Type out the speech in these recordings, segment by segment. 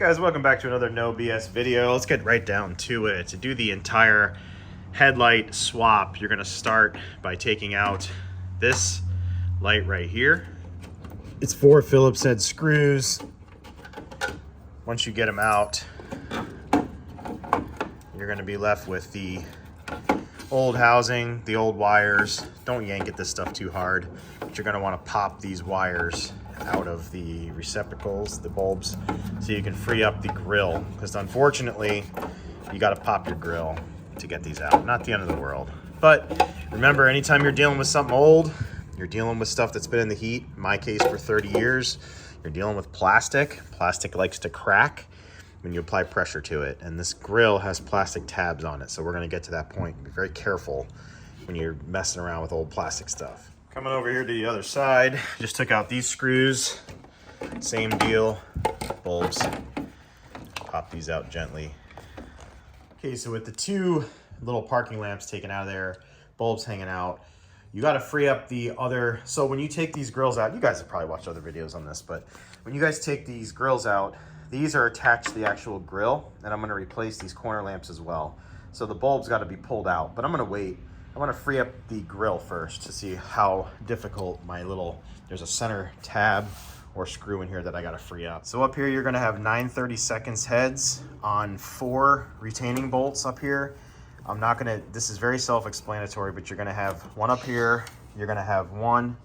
Guys, welcome back to another No BS video. Let's get right down to it. To do the entire headlight swap, you're gonna start by taking out this light right here. It's 4 Phillips head screws. Once you get them out, you're gonna be left with the old housing, the old wires. Don't yank at this stuff too hard, but you're gonna wanna pop these wires out of the receptacles, the bulbs, so you can free up the grill, because unfortunately you got to pop your grill to get these out. Not the end of the world, but remember, anytime you're dealing with something old, you're dealing with stuff that's been in the heat, in my case for 30 years, you're dealing with plastic. Plastic likes to crack when you apply pressure to it, and this grill has plastic tabs on it, so we're going to get to that point. Be very careful when you're messing around with old plastic stuff. Coming over here to the other side, just took out these screws. Same deal, bulbs. Pop these out gently. Okay, so with the 2 little parking lamps taken out of there, bulbs hanging out, you got to free up the other. So when you take these grills out, you guys have probably watched other videos on this, but when you guys take these grills out, these are attached to the actual grill, and I'm going to replace these corner lamps as well. So the bulbs got to be pulled out, but I'm going to wait. I want to free up the grill first to see how difficult there's a center tab or screw in here that I got to free up. So up here, you're going to have 9/32 heads on 4 retaining bolts up here. This is very self-explanatory, but you're going to have one up here. You're going to have one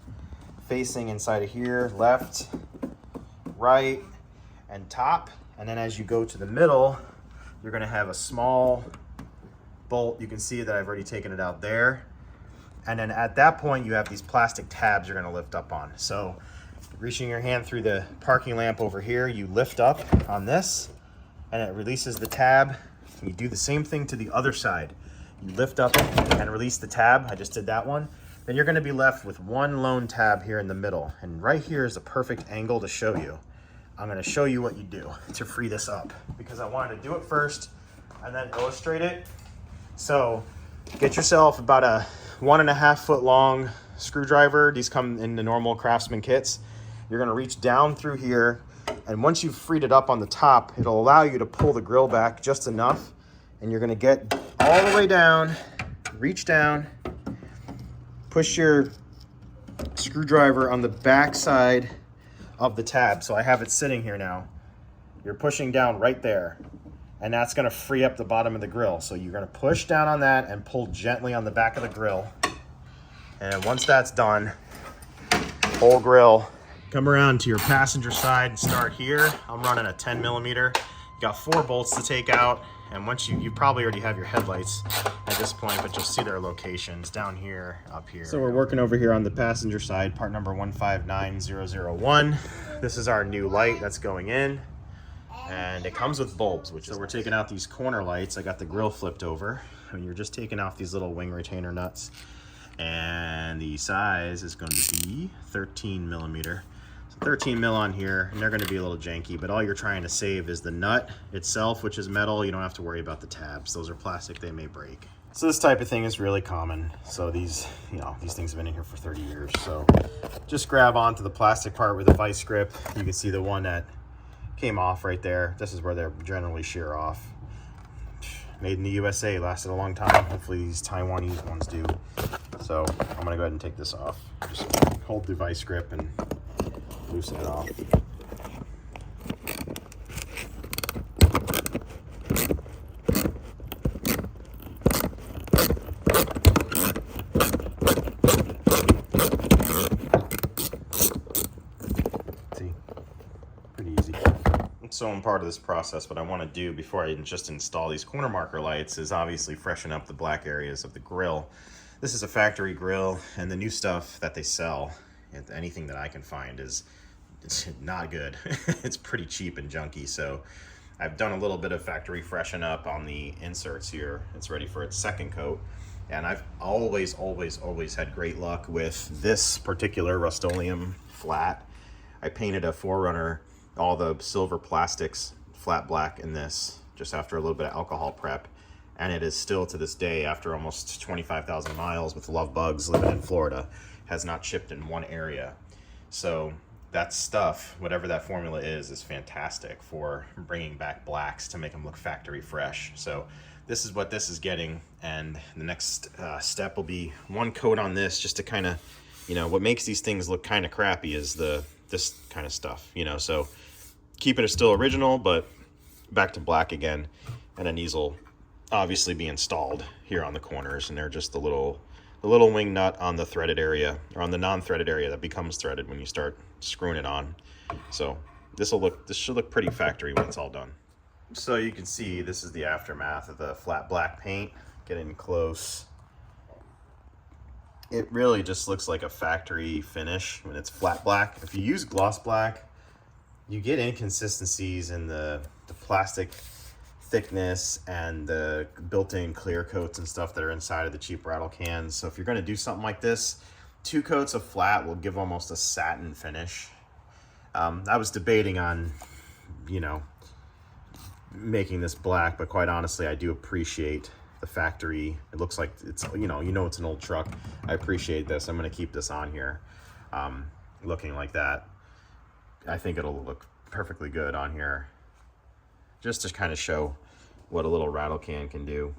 facing inside of here, left, right, and top. And then as you go to the middle, you're going to have a small bolt. You can see that I've already taken it out there. And then at that point, you have these plastic tabs you're going to lift up on. So reaching your hand through the parking lamp over here, you lift up on this and it releases the tab. You do the same thing to the other side. You lift up and release the tab. I just did that one. Then you're going to be left with one lone tab here in the middle. And right here is a perfect angle to show you. I'm going to show you what you do to free this up, because I wanted to do it first and then illustrate it. So get yourself about a 1.5 foot long screwdriver. These come in the normal Craftsman kits. You're going to reach down through here, and once you've freed it up on the top, it'll allow you to pull the grill back just enough, and you're going to get all the way down, reach down, push your screwdriver on the back side of the tab. So I have it sitting here now. You're pushing down right there, and that's going to free up the bottom of the grill. So you're going to push down on that and pull gently on the back of the grill. And once that's done, whole grill, come around to your passenger side and start here. I'm running a 10mm. You got 4 bolts to take out. And once you probably already have your headlights at this point, but you'll see their locations down here, up here. So we're working over here on the passenger side, part number 159001. This is our new light that's going in. And it comes with bulbs, so we're taking out these corner lights. I got the grill flipped over, and you're just taking off these little wing retainer nuts. And the size is going to be 13mm. So 13 mil on here, and they're going to be a little janky, but all you're trying to save is the nut itself, which is metal. You don't have to worry about the tabs. Those are plastic, they may break. So this type of thing is really common. So these things have been in here for 30 years. So just grab onto the plastic part with a vice grip. You can see the one that came off right there. This is where they're generally shear off. Made in the USA, lasted a long time. Hopefully these Taiwanese ones do. So I'm gonna go ahead and take this off. Just hold the vice grip and loosen it off. So I'm part of this process. What I want to do before I just install these corner marker lights is obviously freshen up the black areas of the grill. This is a factory grill, and the new stuff that they sell, anything that I can find, it's not good. It's pretty cheap and junky. So I've done a little bit of factory freshen up on the inserts here. It's ready for its second coat. And I've always had great luck with this particular Rust-Oleum flat. I painted a 4Runner, all the silver plastics, flat black in this, just after a little bit of alcohol prep. And it is still to this day, after almost 25,000 miles with love bugs living in Florida, has not chipped in one area. So that stuff, whatever that formula is fantastic for bringing back blacks to make them look factory fresh. So this is what this is getting, and the next step will be one coat on this, just to kind of, you know, what makes these things look kind of crappy is this kind of stuff, you know. So keeping it still original, but back to black again. And then these will obviously be installed here on the corners, and they're just the little wing nut on the threaded area, or on the non-threaded area that becomes threaded when you start screwing it on. So this should look pretty factory when it's all done. So you can see this is the aftermath of the flat black paint. Getting close. It really just looks like a factory finish when it's flat black. If you use gloss black, you get inconsistencies in the plastic thickness and the built-in clear coats and stuff that are inside of the cheap rattle cans. So if you're going to do something like this, 2 coats of flat will give almost a satin finish. I was debating on, you know, making this black, but quite honestly, I do appreciate the factory. It looks like it's, you know it's an old truck. I appreciate this. I'm going to keep this on here looking like that. I think it'll look perfectly good on here, just to kind of show what a little rattle can do.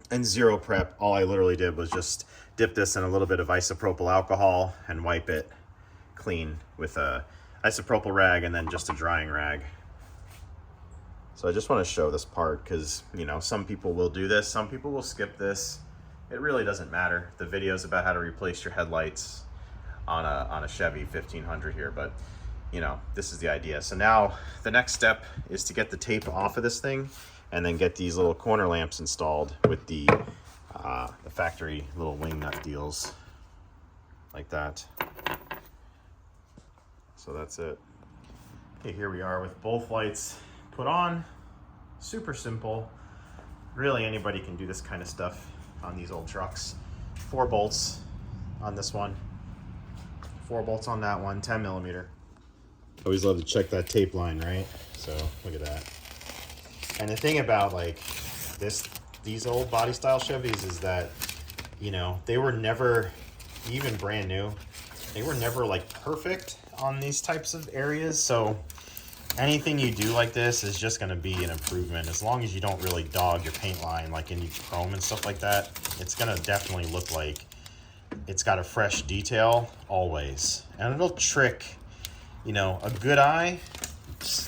And zero prep, all I literally did was just dip this in a little bit of isopropyl alcohol and wipe it clean with a isopropyl rag and then just a drying rag. So I just want to show this part because, you know, some people will do this, some people will skip this. It really doesn't matter. The video's about how to replace your headlights on a Chevy 1500 here, but you know, this is the idea. So now the next step is to get the tape off of this thing and then get these little corner lamps installed with the factory little wing nut deals like that. So that's it. Okay, here we are with both lights put on. Super simple. Really, anybody can do this kind of stuff on these old trucks. 4 bolts on this one, 4 bolts on that one, 10 millimeter. Always love to check that tape line, right? So look at that. And the thing about like these old body style Chevys is that, you know, they were never, even brand new, they were never like perfect on these types of areas. So anything you do like this is just going to be an improvement. As long as you don't really dog your paint line like in chrome and stuff like that, it's going to definitely look like it's got a fresh detail always. And it'll trick, you know, a good eye,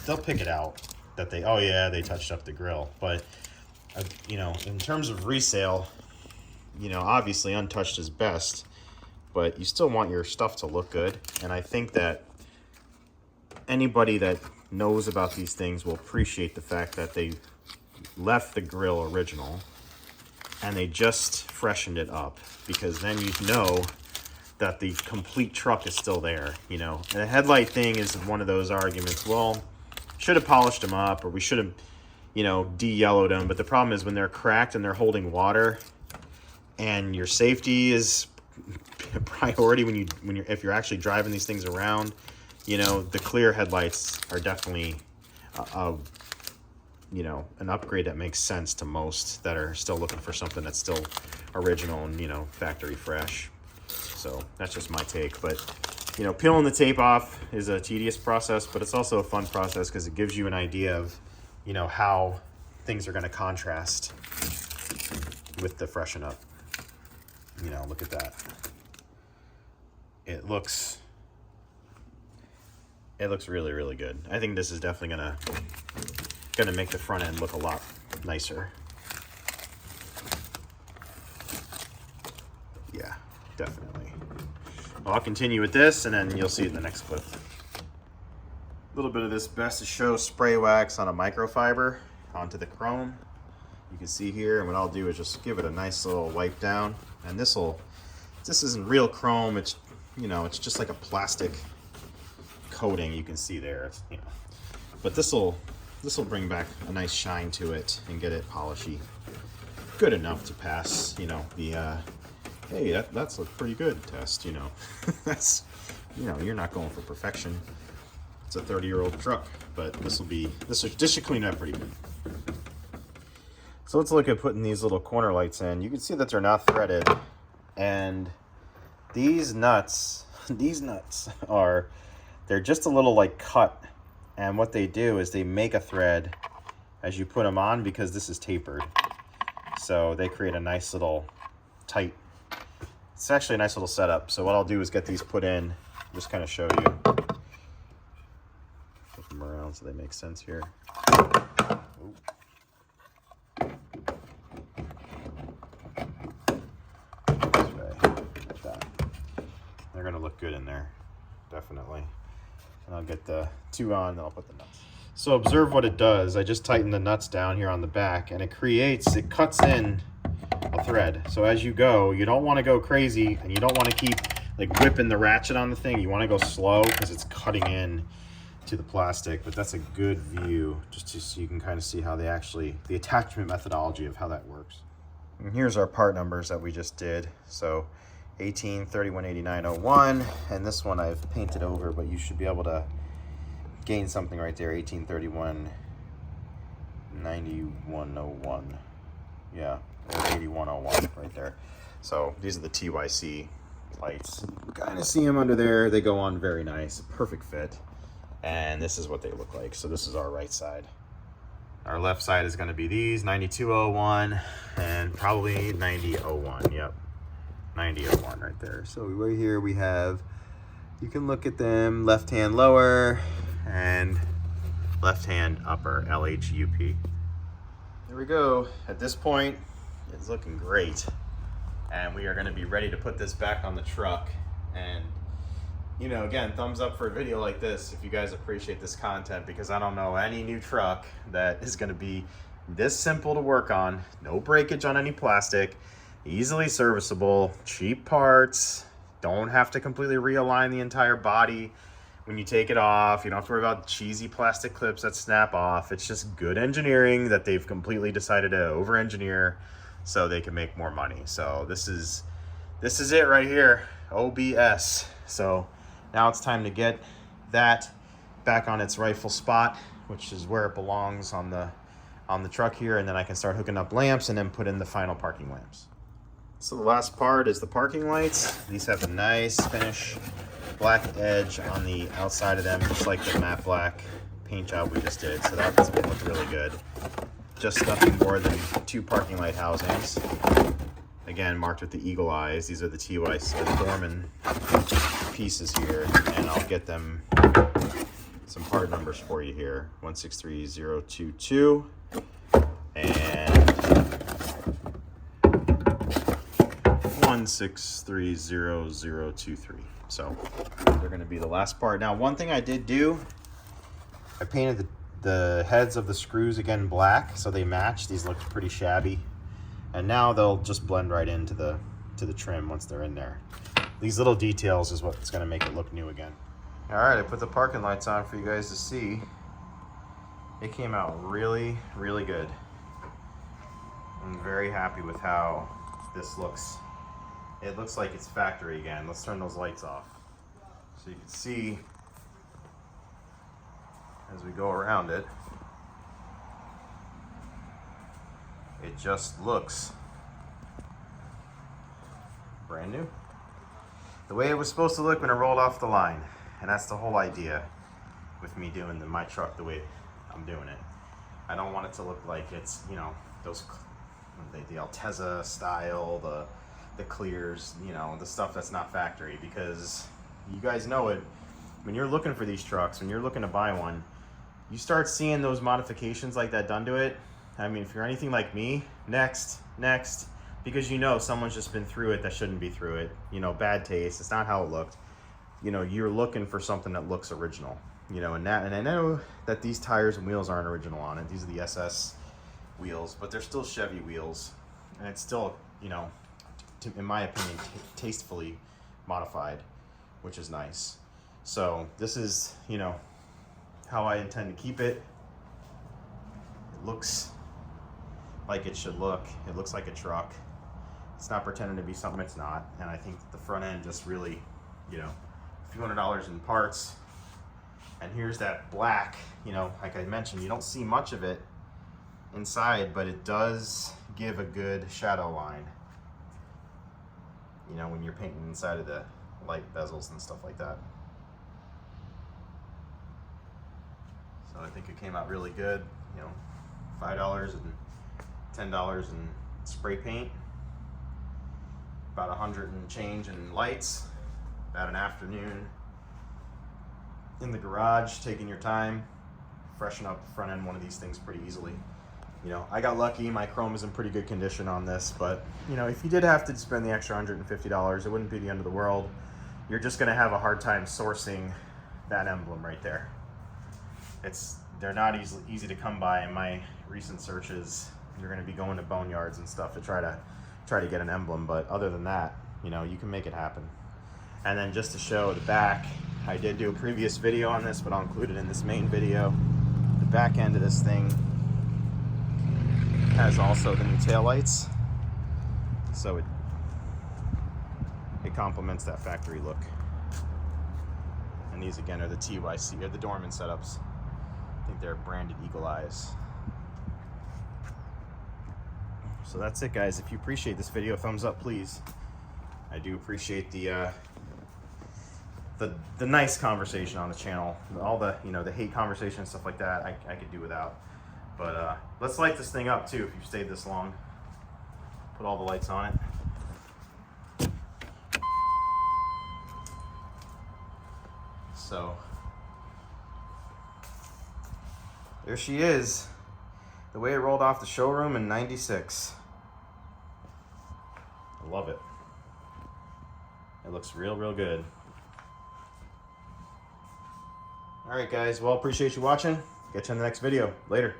they'll pick it out that they, oh yeah, they touched up the grill. But, you know, in terms of resale, you know, obviously untouched is best, but you still want your stuff to look good. And I think that anybody that knows about these things will appreciate the fact that they left the grill original and they just freshened it up, because then you know that the complete truck is still there, you know. And the headlight thing is one of those arguments, well, should have polished them up, or we should have, you know, de-yellowed them. But the problem is when they're cracked and they're holding water, and your safety is a priority if you're actually driving these things around, you know, the clear headlights are definitely you know, an upgrade that makes sense to most that are still looking for something that's still original and, you know, factory fresh. So that's just my take. But, you know, peeling the tape off is a tedious process, but it's also a fun process because it gives you an idea of, you know, how things are going to contrast with the freshen up. You know, look at that. It looks really, really good. I think this is definitely gonna make the front end look a lot nicer. Yeah, definitely. Well, I'll continue with this and then you'll see it in the next clip. A little bit of this Best to Show spray wax on a microfiber onto the chrome. You can see here, and what I'll do is just give it a nice little wipe down. And this isn't real chrome, it's, you know, it's just like a plastic coating. You can see there, you know, but this will bring back a nice shine to it and get it polishy, good enough to pass, you know, the hey, that's a pretty good test, you know. That's, you know, you're not going for perfection. It's a 30-year-old truck, but this should clean up pretty good. So let's look at putting these little corner lights in. You can see that they're not threaded, and these nuts are they're just a little like cut. And what they do is they make a thread as you put them on, because this is tapered. So they create a nice little tight, it's actually a nice little setup. So what I'll do is get these put in, just kind of show you. Flip them around so they make sense here. Ooh. This way, like that. They're gonna look good in there, definitely. And I'll get the two on, then I'll put the nuts. So observe what it does. I just tighten the nuts down here on the back, and it cuts in a thread. So as you go, you don't want to go crazy, and you don't want to keep like whipping the ratchet on the thing. You want to go slow because it's cutting in to the plastic. But that's a good view, just so you can kind of see how they actually, the attachment methodology of how that works. And here's our part numbers that we just did. So 18, 31, 89, 01, and this one I've painted over, but you should be able to gain something right there. 18, 31, 91, 01. Yeah, 81, 01 right there. So these are the TYC lights. Kind of see them under there. They go on very nice, perfect fit. And this is what they look like. So this is our right side. Our left side is going to be these 9201 and probably 9001. Yep, 9001 right there. So right here we have, you can look at them, left hand lower and left hand upper, LHUP. There we go. At this point, it's looking great. And we are going to be ready to put this back on the truck. And you know, again, thumbs up for a video like this if you guys appreciate this content, because I don't know any new truck that is going to be this simple to work on. No breakage on any plastic, easily serviceable, cheap parts, don't have to completely realign the entire body when you take it off. You don't have to worry about cheesy plastic clips that snap off. It's just good engineering that they've completely decided to over-engineer so they can make more money. So this is it right here, OBS. So now it's time to get that back on its rightful spot, which is where it belongs on the truck here, and then I can start hooking up lamps and then put in the final parking lamps. So the last part is the parking lights. These have a nice finish black edge on the outside of them, just like the matte black paint job we just did. So that's gonna look really good. Just nothing more than 2 parking light housings. Again, marked with the eagle eyes. These are the TYC, the DORMAN pieces here, and I'll get them some part numbers for you here. 163022 and 16300023. So they're going to be the last part. Now, one thing I did do, I painted the heads of the screws again black so they match. These looked pretty shabby, and now they'll just blend right into the trim once they're in there. These little details is what's going to make it look new again. All right, I put the parking lights on for you guys to see. It came out really, really good. I'm very happy with how this looks. It looks like it's factory again. Let's turn those lights off so you can see as we go around it. It just looks brand new. The way it was supposed to look when it rolled off the line. And that's the whole idea with me doing my truck the way I'm doing it. I don't want it to look like it's, you know, those, the Altezza style, the clears, you know, the stuff that's not factory, because you guys know it. When you're looking for these trucks, when you're looking to buy one, you start seeing those modifications like that done to it. I mean, if you're anything like me, next, because you know someone's just been through it that shouldn't be through it. You know, bad taste. It's not how it looked. You know, you're looking for something that looks original. You know, and I know that these tires and wheels aren't original on it. These are the SS wheels, but they're still Chevy wheels, and it's still, you know, in my opinion, tastefully modified, which is nice. So this is, you know, how I intend to keep it. It looks like it should look. It looks like a truck. It's not pretending to be something it's not. And I think the front end just really, you know, a few $100s in parts. And here's that black, you know, like I mentioned, you don't see much of it inside, but it does give a good shadow line, you know, when you're painting inside of the light bezels and stuff like that. So I think it came out really good. You know, $5 and $10 in spray paint, about 100 and change in lights, about an afternoon in the garage, taking your time, freshen up the front end one of these things pretty easily. You know, I got lucky, my chrome is in pretty good condition on this, but you know, if you did have to spend the extra $150, it wouldn't be the end of the world. You're just gonna have a hard time sourcing that emblem right there. They're not easy to come by. In my recent searches, you're gonna be going to boneyards and stuff to try to get an emblem, but other than that, you know, you can make it happen. And then just to show the back, I did do a previous video on this, but I'll include it in this main video. The back end of this thing has also the new taillights, so it complements that factory look. And these again are the TYC, or the DORMAN setups. I think they're branded Eagle Eyes. So that's it, guys. If you appreciate this video, thumbs up, please. I do appreciate the nice conversation on the channel. All the, you know, the hate conversation and stuff like that, I could do without. But let's light this thing up too, if you've stayed this long. Put all the lights on it. So, there she is. The way it rolled off the showroom in '96. I love it. It looks real, real good. All right, guys. Well, appreciate you watching. Catch you in the next video. Later.